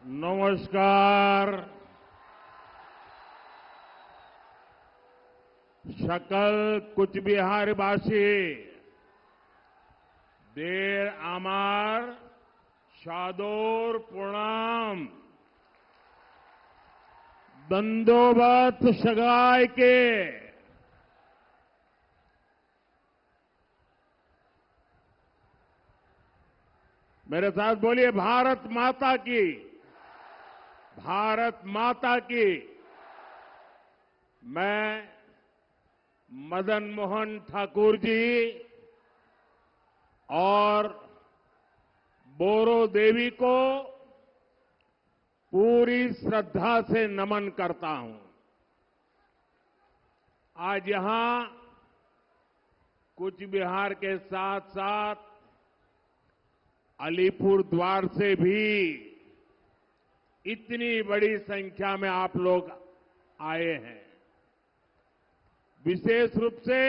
नमस्कार। सकल कुचबिहारवासी देर आमार सादर प्रणाम। दंडोबत सगाई के मेरे साथ बोलिए, भारत माता की, भारत माता की। मैं मदन मोहन ठाकुर जी और बोरो देवी को पूरी श्रद्धा से नमन करता हूं। आज यहां कुचबिहार के साथ साथ अलीपुर द्वार से भी इतनी बड़ी संख्या में आप लोग आए हैं। विशेष रूप से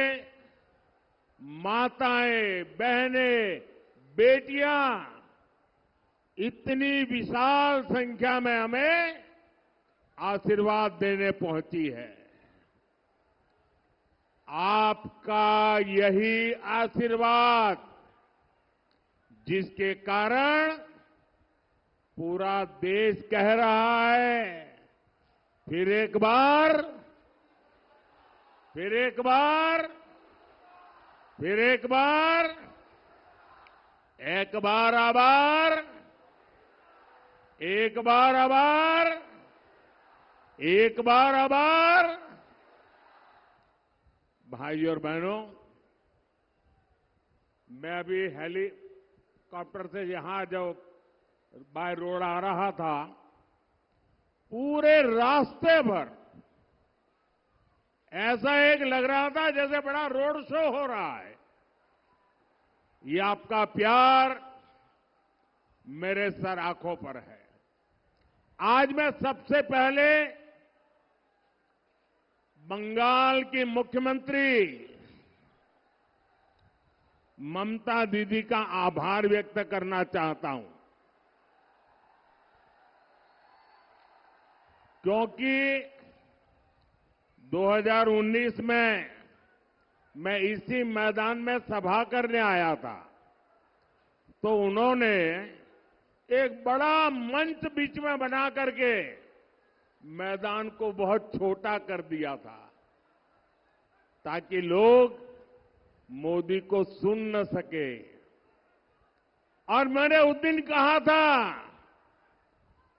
माताएं, बहनें, बेटियां इतनी विशाल संख्या में हमें आशीर्वाद देने पहुंची है। आपका यही आशीर्वाद जिसके कारण पूरा देश कह रहा है, फिर एक बार, फिर एक बार, फिर एक बार, एक बार आभार, एक बार आभार, एक बार आभार। भाइयों और बहनों, मैं अभी हेलीकॉप्टर से यहां जो बाय रोड आ रहा था, पूरे रास्ते भर ऐसा एक लग रहा था जैसे बड़ा रोड शो हो रहा है। ये आपका प्यार मेरे सर आंखों पर है। आज मैं सबसे पहले बंगाल की मुख्यमंत्री ममता दीदी का आभार व्यक्त करना चाहता हूं, क्योंकि 2019 में मैं इसी मैदान में सभा करने आया था, तो उन्होंने एक बड़ा मंच बीच में बना करके मैदान को बहुत छोटा कर दिया था, ताकि लोग मोदी को सुन न सके। और मैंने उस दिन कहा था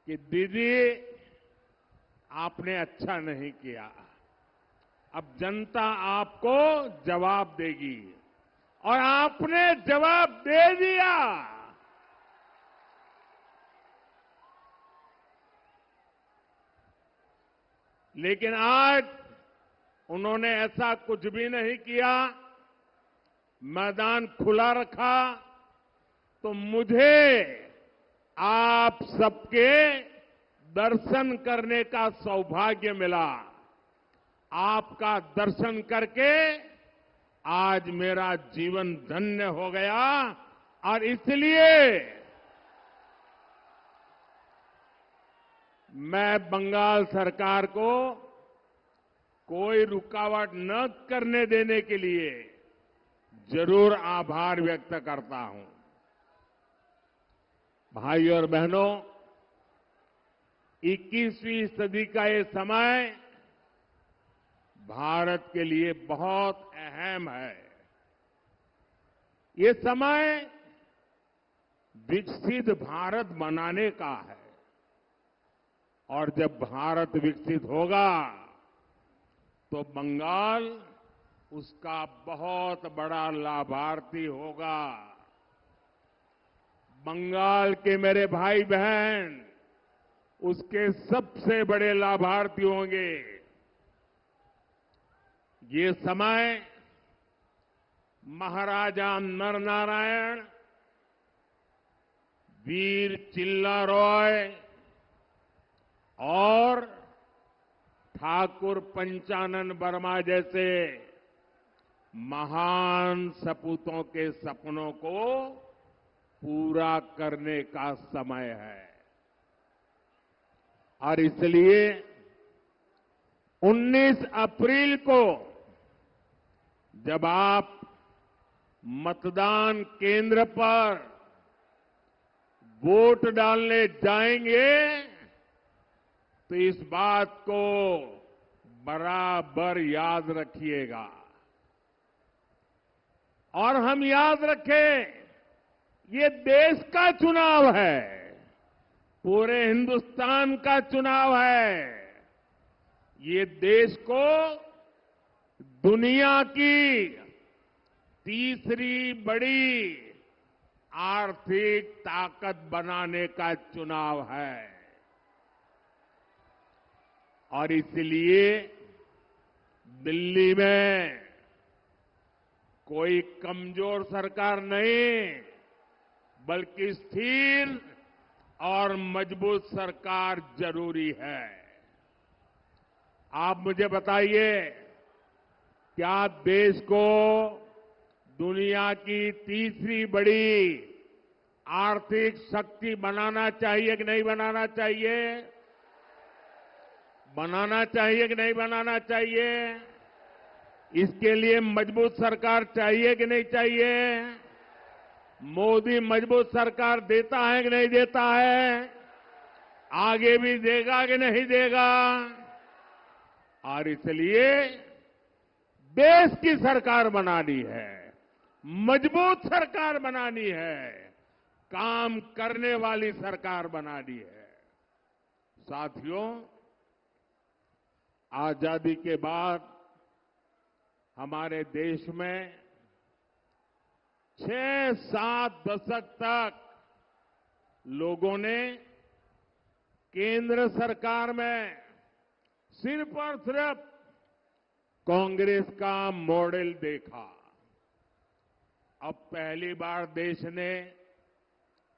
कि दीदी, आपने अच्छा नहीं किया, अब जनता आपको जवाब देगी। और आपने जवाब दे दिया। लेकिन आज उन्होंने ऐसा कुछ भी नहीं किया, मैदान खुला रखा, तो मुझे आप सबके दर्शन करने का सौभाग्य मिला। आपका दर्शन करके आज मेरा जीवन धन्य हो गया। और इसलिए मैं बंगाल सरकार को कोई रुकावट न करने देने के लिए जरूर आभार व्यक्त करता हूं। भाइयों और बहनों, 21वीं सदी का ये समय भारत के लिए बहुत अहम है। ये समय विकसित भारत बनाने का है, और जब भारत विकसित होगा तो बंगाल उसका बहुत बड़ा लाभार्थी होगा। बंगाल के मेरे भाई बहन उसके सबसे बड़े लाभार्थी होंगे। ये समय महाराजा नरनारायण, वीर चिल्ला रॉय और ठाकुर पंचानन वर्मा जैसे महान सपूतों के सपनों को पूरा करने का समय है। और इसलिए 19 अप्रैल को जब आप मतदान केंद्र पर वोट डालने जाएंगे तो इस बात को बराबर याद रखिएगा और हम याद रखें ये देश का चुनाव है, पूरे हिंदुस्तान का चुनाव है। ये देश को दुनिया की तीसरी बड़ी आर्थिक ताकत बनाने का चुनाव है और इसलिए दिल्ली में कोई कमजोर सरकार नहीं बल्कि स्थिर और मजबूत सरकार जरूरी है। आप मुझे बताइए, क्या देश को दुनिया की तीसरी बड़ी आर्थिक शक्ति बनाना चाहिए कि नहीं बनाना चाहिए? बनाना चाहिए कि नहीं बनाना चाहिए? इसके लिए मजबूत सरकार चाहिए कि नहीं चाहिए? मोदी मजबूत सरकार देता है कि नहीं देता है? आगे भी देगा कि नहीं देगा? और इसलिए देश की सरकार बनानी है, मजबूत सरकार बनानी है, काम करने वाली सरकार बनानी है। साथियों, आजादी के बाद हमारे देश में 6-7 दशक तक लोगों ने केंद्र सरकार में सिर्फ और सिर्फ कांग्रेस का मॉडल देखा। अब पहली बार देश ने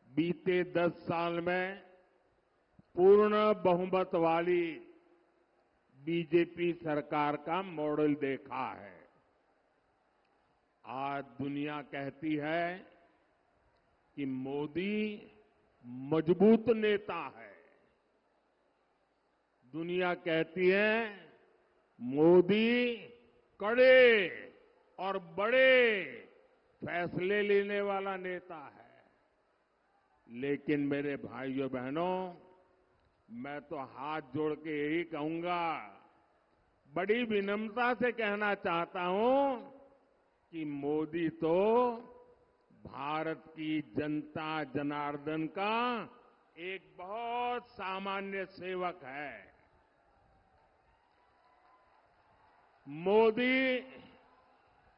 बीते 10 साल में पूर्ण बहुमत वाली बीजेपी सरकार का मॉडल देखा है। आज दुनिया कहती है कि मोदी मजबूत नेता है। दुनिया कहती है मोदी कड़े और बड़े फैसले लेने वाला नेता है। लेकिन मेरे भाइयों बहनों, मैं तो हाथ जोड़ के यही कहूंगा, बड़ी विनम्रता से कहना चाहता हूं कि मोदी तो भारत की जनता जनार्दन का एक बहुत सामान्य सेवक है। मोदी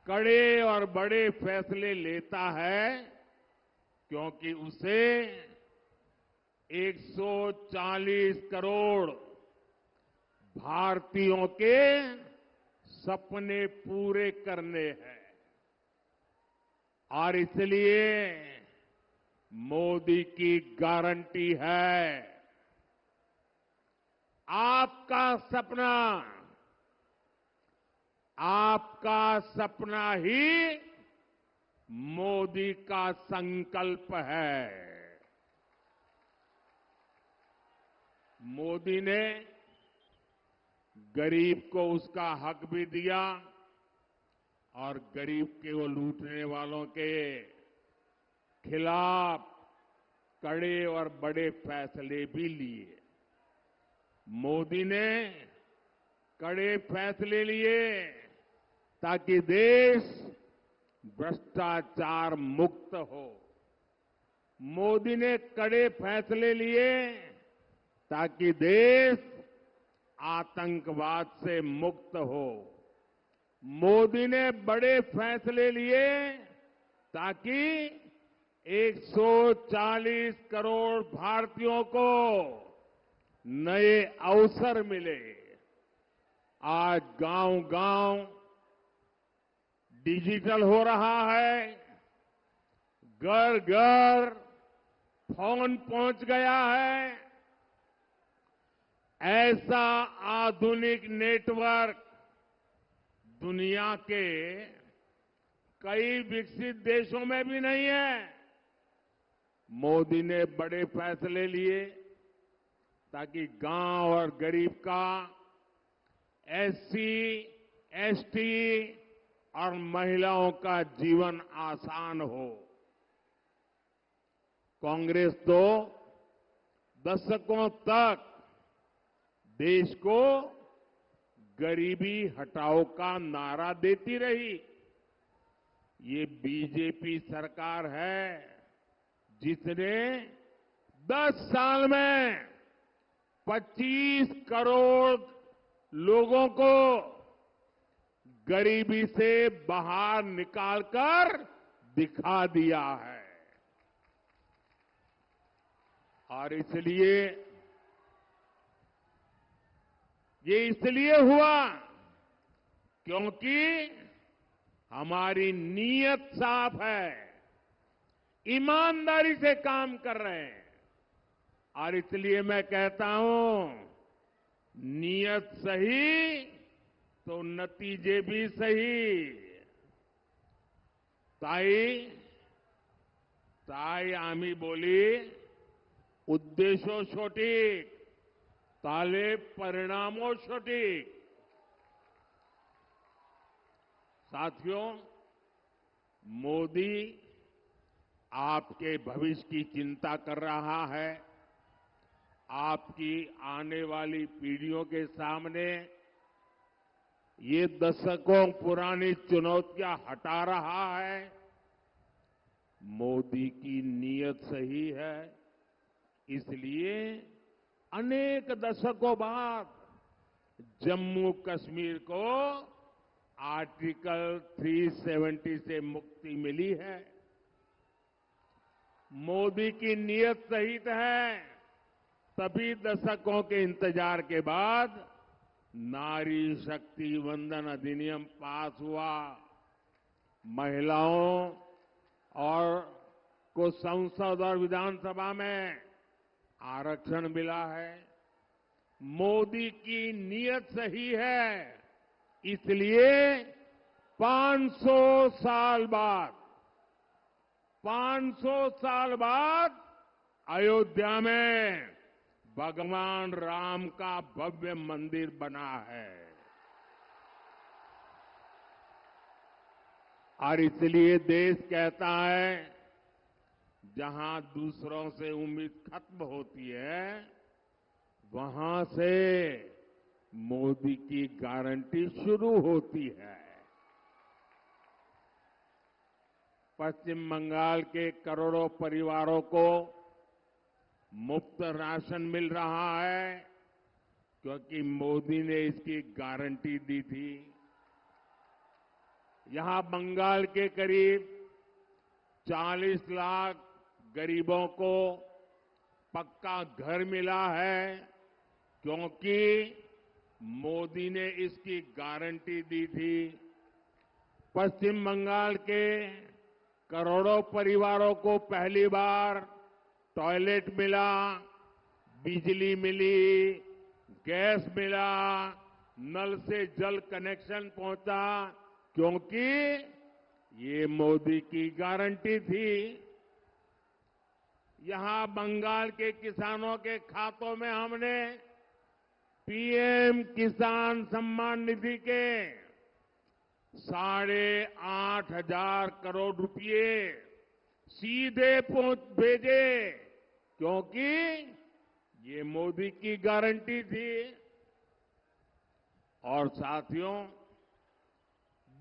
कड़े और बड़े फैसले लेता है क्योंकि उसे 140 करोड़ भारतीयों के सपने पूरे करने हैं और इसलिए मोदी की गारंटी है, आपका सपना ही मोदी का संकल्प है। मोदी ने गरीब को उसका हक भी दिया और गरीब के वो लूटने वालों के खिलाफ कड़े और बड़े फैसले भी लिए। मोदी ने कड़े फैसले लिए ताकि देश भ्रष्टाचार मुक्त हो। मोदी ने कड़े फैसले लिए ताकि देश आतंकवाद से मुक्त हो। मोदी ने बड़े फैसले लिए ताकि 140 करोड़ भारतीयों को नए अवसर मिले। आज गांव-गांव डिजिटल हो रहा है, घर-घर फोन पहुंच गया है। ऐसा आधुनिक नेटवर्क दुनिया के कई विकसित देशों में भी नहीं है। मोदी ने बड़े फैसले लिए ताकि गांव और गरीब का, एससी, एसटी और महिलाओं का जीवन आसान हो। कांग्रेस तो दशकों तक देश को गरीबी हटाओ का नारा देती रही। ये बीजेपी सरकार है जिसने 10 साल में 25 करोड़ लोगों को गरीबी से बाहर निकालकर दिखा दिया है। और ये इसलिए हुआ क्योंकि हमारी नीयत साफ है, ईमानदारी से काम कर रहे हैं। और इसलिए मैं कहता हूं, नीयत सही तो नतीजे भी सही। ताई आम्ही बोली, उद्देशो सटीक, ताले परिणामों सटीक। साथियों, मोदी आपके भविष्य की चिंता कर रहा है। आपकी आने वाली पीढ़ियों के सामने ये दशकों पुरानी चुनौतियां हटा रहा है। मोदी की नीयत सही है, इसलिए अनेक दशकों बाद जम्मू कश्मीर को आर्टिकल 370 से मुक्ति मिली है। मोदी की नीयत सही है, तभी दशकों के इंतजार के बाद नारी शक्ति वंदन अधिनियम पास हुआ। महिलाओं और को संसद और विधानसभा में आरक्षण मिला है। मोदी की नीयत सही है, इसलिए 500 साल बाद अयोध्या में भगवान राम का भव्य मंदिर बना है। और इसलिए देश कहता है, जहां दूसरों से उम्मीद खत्म होती है, वहां से मोदी की गारंटी शुरू होती है। पश्चिम बंगाल के करोड़ों परिवारों को मुफ्त राशन मिल रहा है क्योंकि मोदी ने इसकी गारंटी दी थी। यहां बंगाल के करीब 40 लाख गरीबों को पक्का घर मिला है क्योंकि मोदी ने इसकी गारंटी दी थी। पश्चिम बंगाल के करोड़ों परिवारों को पहली बार टॉयलेट मिला, बिजली मिली, गैस मिला, नल से जल कनेक्शन पहुंचा क्योंकि ये मोदी की गारंटी थी। यहां बंगाल के किसानों के खातों में हमने पीएम किसान सम्मान निधि के 8,500 करोड़ रुपए सीधे भेजे क्योंकि ये मोदी की गारंटी थी। और साथियों,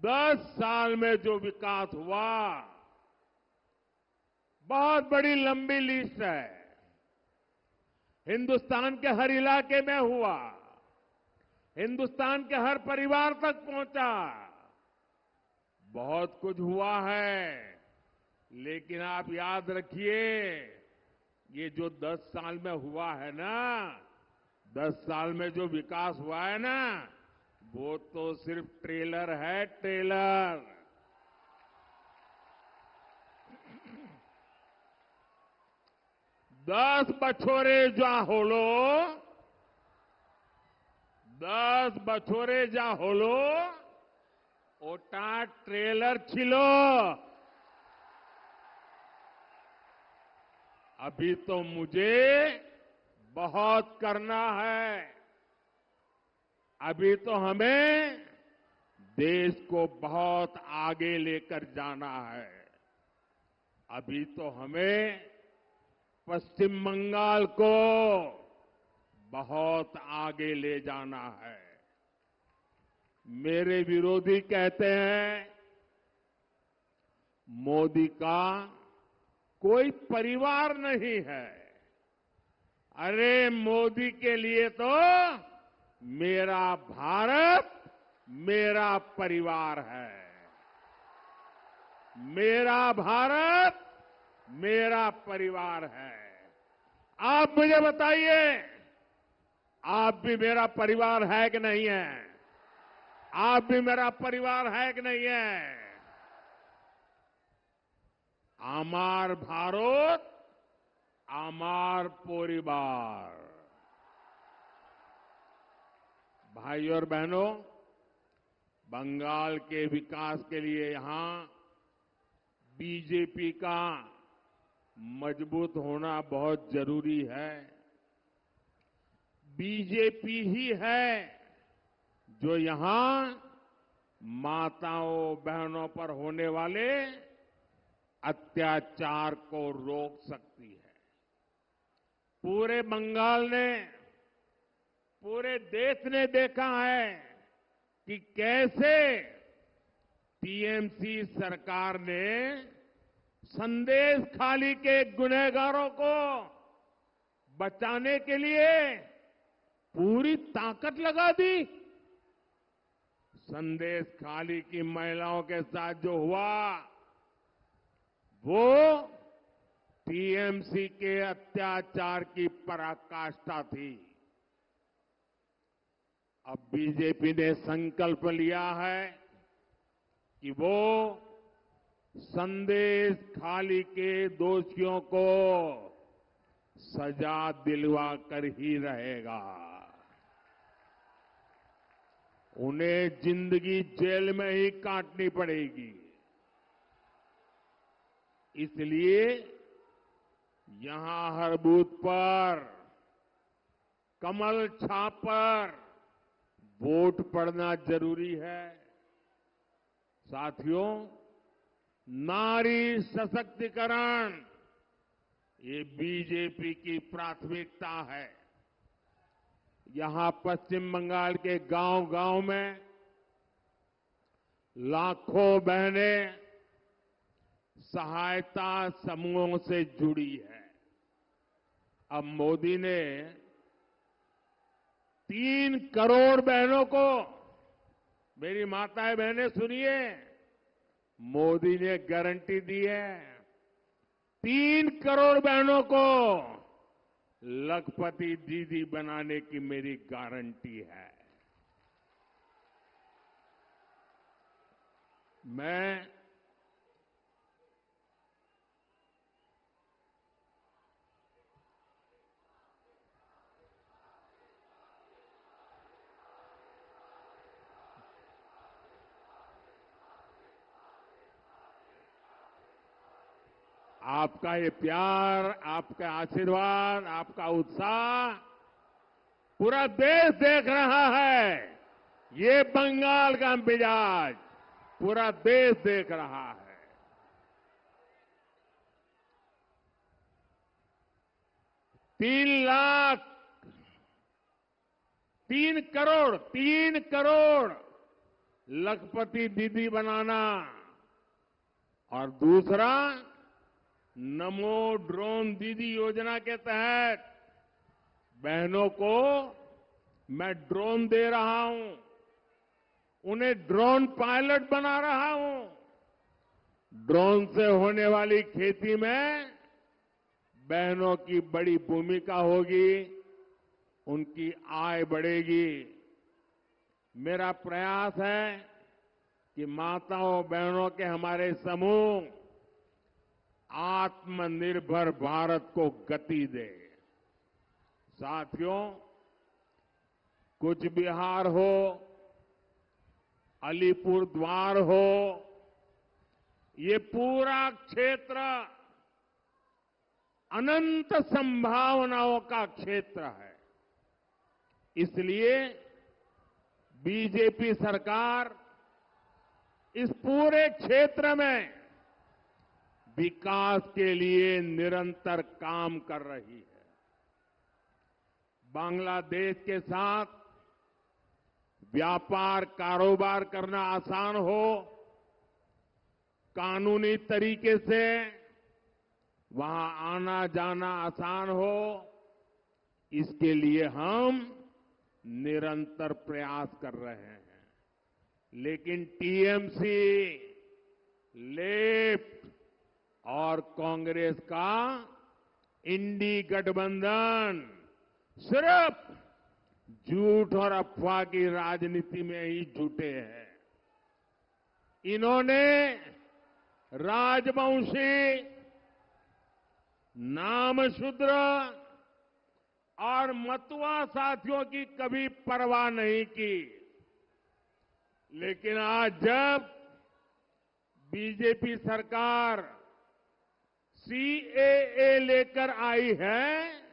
10 साल में जो विकास हुआ, बहुत बड़ी लंबी लिस्ट है। हिंदुस्तान के हर इलाके में हुआ, हिंदुस्तान के हर परिवार तक पहुंचा। बहुत कुछ हुआ है, लेकिन आप याद रखिए, ये जो 10 साल में हुआ है ना, 10 साल में जो विकास हुआ है ना, वो तो सिर्फ ट्रेलर है, ट्रेलर। 10 বছরে যা হলো, 10 বছরে যা হলো, ওটা ট্রেলার ছিল। अभी तो मुझे बहुत करना है। अभी तो हमें देश को बहुत आगे लेकर जाना है। अभी तो हमें पश्चिम बंगाल को बहुत आगे ले जाना है। मेरे विरोधी कहते हैं मोदी का कोई परिवार नहीं है। अरे मोदी के लिए तो मेरा भारत मेरा परिवार है। मेरा भारत मेरा परिवार है। आप मुझे बताइए, आप भी मेरा परिवार है कि नहीं है? आप भी मेरा परिवार है कि नहीं है? आमार भारत आमार परिवार। भाई और बहनों, बंगाल के विकास के लिए यहां बीजेपी का मजबूत होना बहुत जरूरी है। बीजेपी ही है जो यहां माताओं बहनों पर होने वाले अत्याचार को रोक सकती है। पूरे बंगाल ने, पूरे देश ने देखा है कि कैसे टीएमसी सरकार ने संदेश खाली के गुनहगारों को बचाने के लिए पूरी ताकत लगा दी। संदेश खाली की महिलाओं के साथ जो हुआ वो टीएमसी के अत्याचार की पराकाष्ठा थी। अब बीजेपी ने संकल्प लिया है कि वो संदेश खाली के दोषियों को सजा दिलवा कर ही रहेगा। उन्हें जिंदगी जेल में ही काटनी पड़ेगी। इसलिए यहां हर बूथ पर कमल छाप पर वोट पड़ना जरूरी है। साथियों, नारी सशक्तिकरण ये बीजेपी की प्राथमिकता है। यहां पश्चिम बंगाल के गांव-गांव में लाखों बहनें सहायता समूहों से जुड़ी है। अब मोदी ने 3 करोड़ बहनों को, मेरी माताएं बहनें सुनिए, मोदी ने गारंटी दी है 3 करोड़ बहनों को लखपति दीदी बनाने की मेरी गारंटी है। मैं आपका ये प्यार, आपका आशीर्वाद, आपका उत्साह पूरा देश देख रहा है। ये बंगाल का मिजाज पूरा देश देख रहा है। 3 करोड़ लखपति दीदी बनाना और दूसरा नमो ड्रोन दीदी योजना के तहत बहनों को मैं ड्रोन दे रहा हूं, उन्हें ड्रोन पायलट बना रहा हूं। ड्रोन से होने वाली खेती में बहनों की बड़ी भूमिका होगी, उनकी आय बढ़ेगी। मेरा प्रयास है कि माताओं बहनों के हमारे समूह आत्मनिर्भर भारत को गति दे। साथियों, कुछ बिहार हो, अलीपुर द्वार हो, ये पूरा क्षेत्र अनंत संभावनाओं का क्षेत्र है। इसलिए बीजेपी सरकार इस पूरे क्षेत्र में विकास के लिए निरंतर काम कर रही है। बांग्लादेश के साथ व्यापार कारोबार करना आसान हो, कानूनी तरीके से वहां आना जाना आसान हो, इसके लिए हम निरंतर प्रयास कर रहे हैं। लेकिन टीएमसी, लेफ्ट और कांग्रेस का इंडी गठबंधन सिर्फ झूठ और अफवाह की राजनीति में ही जुटे हैं। इन्होंने राजवंशी, नामशूद्र और मतुआ साथियों की कभी परवाह नहीं की। लेकिन आज जब बीजेपी सरकार सीएए लेकर आई है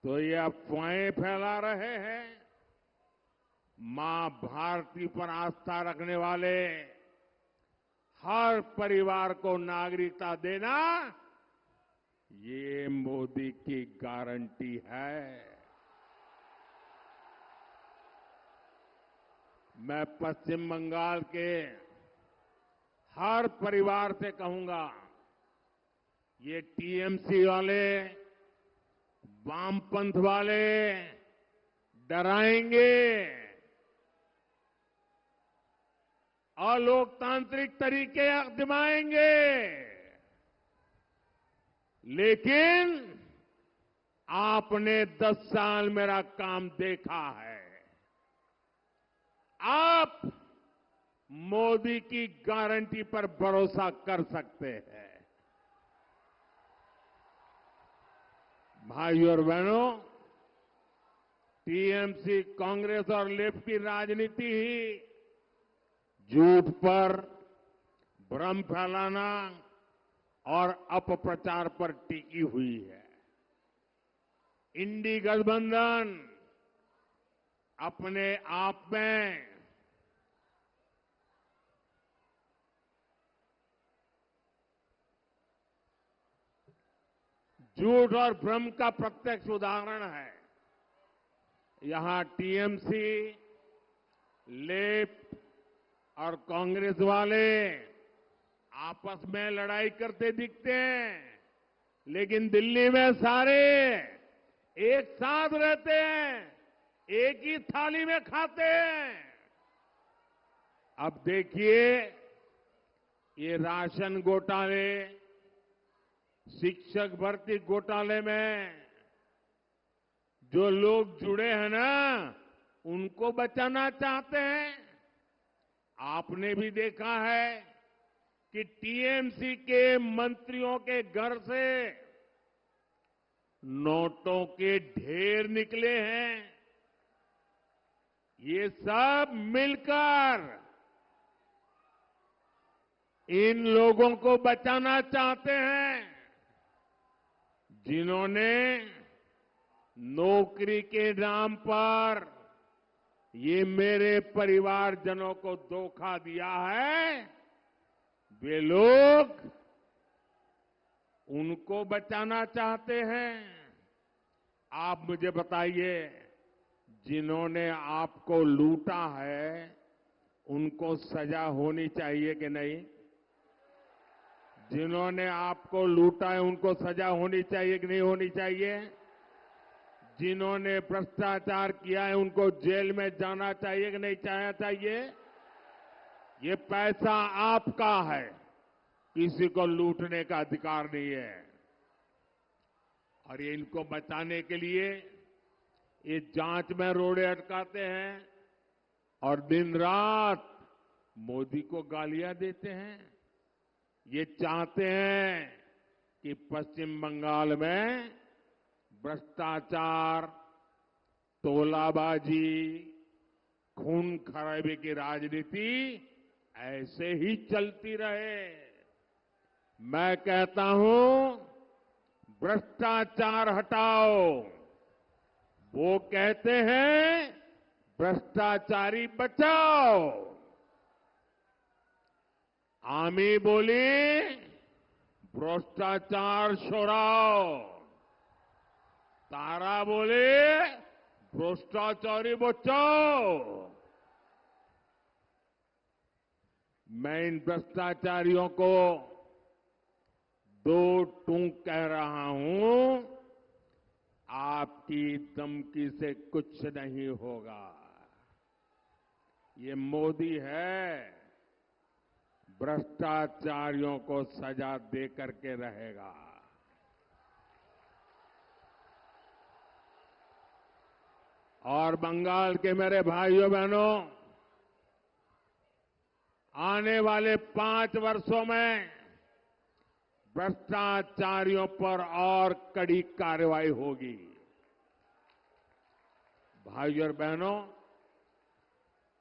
तो ये अफवाहें फैला रहे हैं। मां भारती पर आस्था रखने वाले हर परिवार को नागरिकता देना, ये मोदी की गारंटी है। मैं पश्चिम बंगाल के हर परिवार से कहूंगा, ये टीएमसी वाले, वामपंथ वाले डराएंगे, अलोकतांत्रिक तरीके आजमाएंगे, लेकिन आपने 10 साल मेरा काम देखा है। आप मोदी की गारंटी पर भरोसा कर सकते हैं। भाइयों और बहनों, टीएमसी, कांग्रेस और लेफ्ट की राजनीति ही झूठ पर, भ्रम फैलाना और अपप्रचार पर टिकी हुई है। इंडी गठबंधन अपने आप में झूठ और भ्रम का प्रत्यक्ष उदाहरण है। यहां टीएमसी, लेफ्ट और कांग्रेस वाले आपस में लड़ाई करते दिखते हैं, लेकिन दिल्ली में सारे एक साथ रहते हैं, एक ही थाली में खाते हैं। अब देखिए, ये राशन घोटाले, शिक्षक भर्ती घोटाले में जो लोग जुड़े हैं ना, उनको बचाना चाहते हैं। आपने भी देखा है कि टीएमसी के मंत्रियों के घर से नोटों के ढेर निकले हैं। ये सब मिलकर इन लोगों को बचाना चाहते हैं, जिन्होंने नौकरी के नाम पर ये मेरे परिवारजनों को धोखा दिया है। वे लोग उनको बचाना चाहते हैं। आप मुझे बताइए, जिन्होंने आपको लूटा है, उनको सजा होनी चाहिए कि नहीं? जिन्होंने आपको लूटा है, उनको सजा होनी चाहिए कि नहीं होनी चाहिए? जिन्होंने भ्रष्टाचार किया है, उनको जेल में जाना चाहिए कि नहीं जाना चाहिए? ये पैसा आपका है, किसी को लूटने का अधिकार नहीं है। और ये इनको बचाने के लिए ये जांच में रोड़े अटकाते हैं और दिन रात मोदी को गालियां देते हैं। ये चाहते हैं कि पश्चिम बंगाल में भ्रष्टाचार, तोलाबाजी, खून खराबे की राजनीति ऐसे ही चलती रहे। मैं कहता हूं, भ्रष्टाचार हटाओ, वो कहते हैं भ्रष्टाचारी बचाओ। आमी बोली भ्रष्टाचार छोड़ाओ, तारा बोले भ्रष्टाचारी बचाओ। मैं इन भ्रष्टाचारियों को दो टूक कह रहा हूं, आपकी धमकी से कुछ नहीं होगा। ये मोदी है, भ्रष्टाचारियों को सजा दे करके रहेगा। और बंगाल के मेरे भाइयों बहनों, आने वाले 5 वर्षों में भ्रष्टाचारियों पर और कड़ी कार्रवाई होगी। भाइयों और बहनों,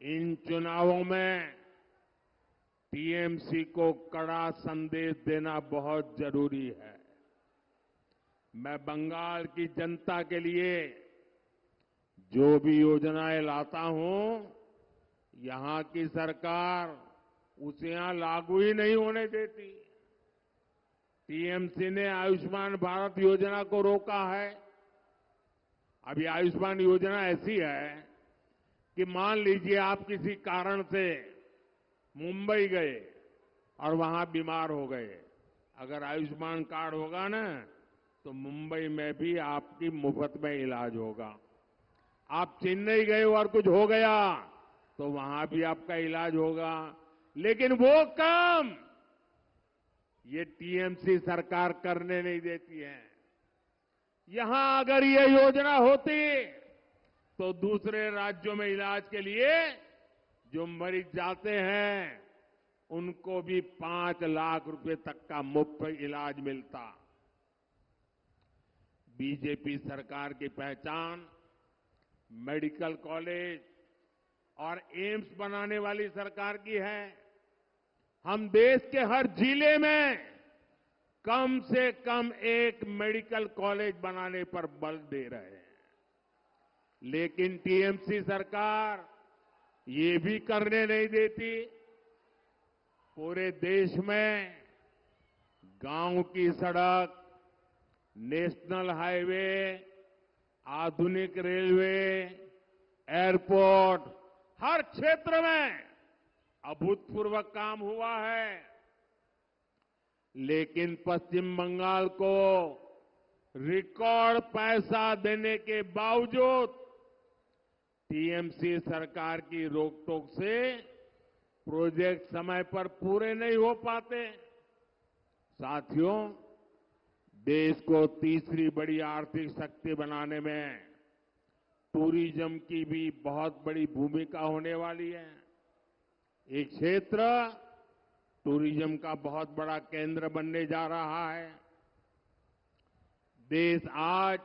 इन चुनावों में टीएमसी को कड़ा संदेश देना बहुत जरूरी है। मैं बंगाल की जनता के लिए जो भी योजनाएं लाता हूं, यहां की सरकार उसे यहां लागू ही नहीं होने देती। टीएमसी ने आयुष्मान भारत योजना को रोका है। अभी आयुष्मान योजना ऐसी है कि मान लीजिए आप किसी कारण से मुंबई गए और वहां बीमार हो गए, अगर आयुष्मान कार्ड होगा ना तो मुंबई में भी आपकी मुफ्त में इलाज होगा। आप चेन्नई गए और कुछ हो गया तो वहां भी आपका इलाज होगा। लेकिन वो काम ये टीएमसी सरकार करने नहीं देती है। यहां अगर ये योजना होती तो दूसरे राज्यों में इलाज के लिए जो मरीज जाते हैं उनको भी 5 लाख रुपए तक का मुफ्त इलाज मिलता। बीजेपी सरकार की पहचान मेडिकल कॉलेज और एम्स बनाने वाली सरकार की है। हम देश के हर जिले में कम से कम एक मेडिकल कॉलेज बनाने पर बल दे रहे हैं। लेकिन टीएमसी सरकार ये भी करने नहीं देती। पूरे देश में गांव की सड़क, नेशनल हाईवे, आधुनिक रेलवे, एयरपोर्ट, हर क्षेत्र में अभूतपूर्व काम हुआ है। लेकिन पश्चिम बंगाल को रिकॉर्ड पैसा देने के बावजूद टीएमसी सरकार की रोकटोक से प्रोजेक्ट समय पर पूरे नहीं हो पाते। साथियों, देश को तीसरी बड़ी आर्थिक शक्ति बनाने में टूरिज्म की भी बहुत बड़ी भूमिका होने वाली है। ये क्षेत्र टूरिज्म का बहुत बड़ा केंद्र बनने जा रहा है। देश आज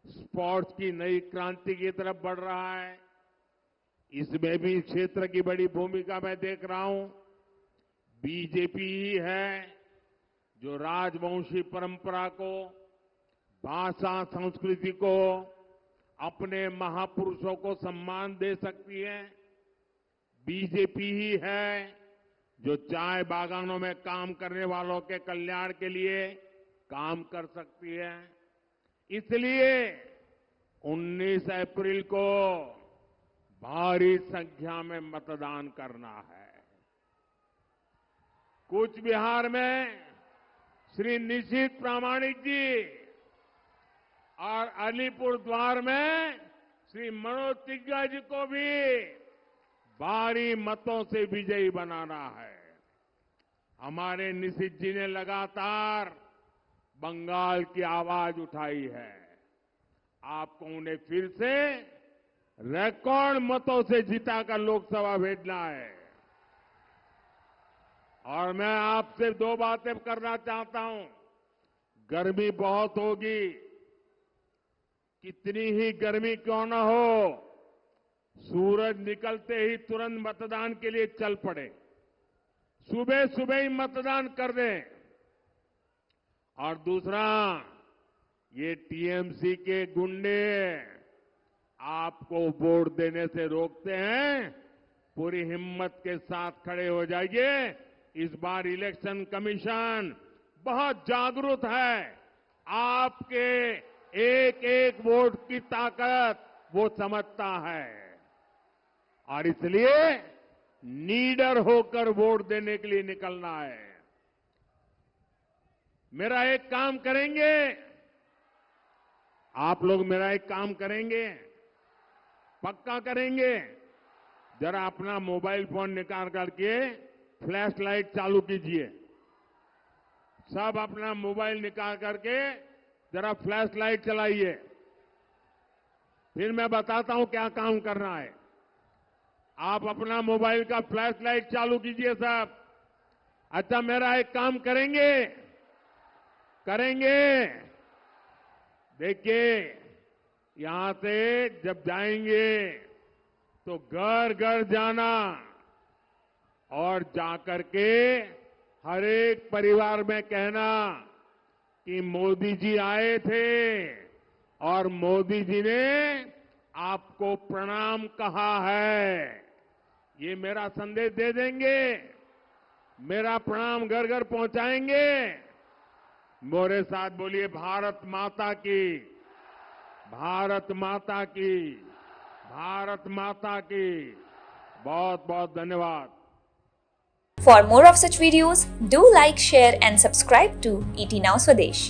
स्पोर्ट्स की नई क्रांति की तरफ बढ़ रहा है। इसमें भी क्षेत्र की बड़ी भूमिका मैं देख रहा हूं। बीजेपी ही है जो राजवंशी परंपरा को, भाषा, संस्कृति को, अपने महापुरुषों को सम्मान दे सकती है। बीजेपी ही है जो चाय बागानों में काम करने वालों के कल्याण के लिए काम कर सकती है। इसलिए 19 अप्रैल को भारी संख्या में मतदान करना है। कूच बिहार में श्री निशित प्रामाणिक जी और अलीपुर द्वार में श्री मनोज तिग्गा जी को भी भारी मतों से विजयी बनाना है। हमारे निशित जी ने लगातार बंगाल की आवाज उठाई है। आपको उन्हें फिर से रिकॉर्ड मतों से जिताकर लोकसभा भेजना है। और मैं आपसे 2 बातें करना चाहता हूं। गर्मी बहुत होगी, कितनी ही गर्मी क्यों न हो, सूरज निकलते ही तुरंत मतदान के लिए चल पड़े। सुबह सुबह ही मतदान कर दें। और दूसरा, ये टीएमसी के गुंडे आपको वोट देने से रोकते हैं, पूरी हिम्मत के साथ खड़े हो जाइए। इस बार इलेक्शन कमीशन बहुत जागरूक है। आपके एक एक वोट की ताकत वो समझता है और इसलिए नीडर होकर वोट देने के लिए निकलना है। मेरा एक काम करेंगे, आप लोग मेरा एक काम करेंगे, पक्का करेंगे। जरा अपना मोबाइल फोन निकाल करके फ्लैश लाइट चालू कीजिए। सब अपना मोबाइल निकाल करके जरा फ्लैश लाइट चलाइए। फिर मैं बताता हूं क्या काम करना है। आप अपना मोबाइल का फ्लैश लाइट चालू कीजिए सब। अच्छा, मेरा एक काम करेंगे, देखिए यहां से जब जाएंगे तो घर घर जाना और जाकर के हर एक परिवार में कहना कि मोदी जी आए थे और मोदी जी ने आपको प्रणाम कहा है। ये मेरा संदेश दे देंगे, मेरा प्रणाम घर घर पहुंचाएंगे। मोरे साथ बोलिए, भारत माता की, भारत माता की, भारत माता की। बहुत बहुत धन्यवाद। For more of such videos, do like, share and subscribe to ET Now Swadesh.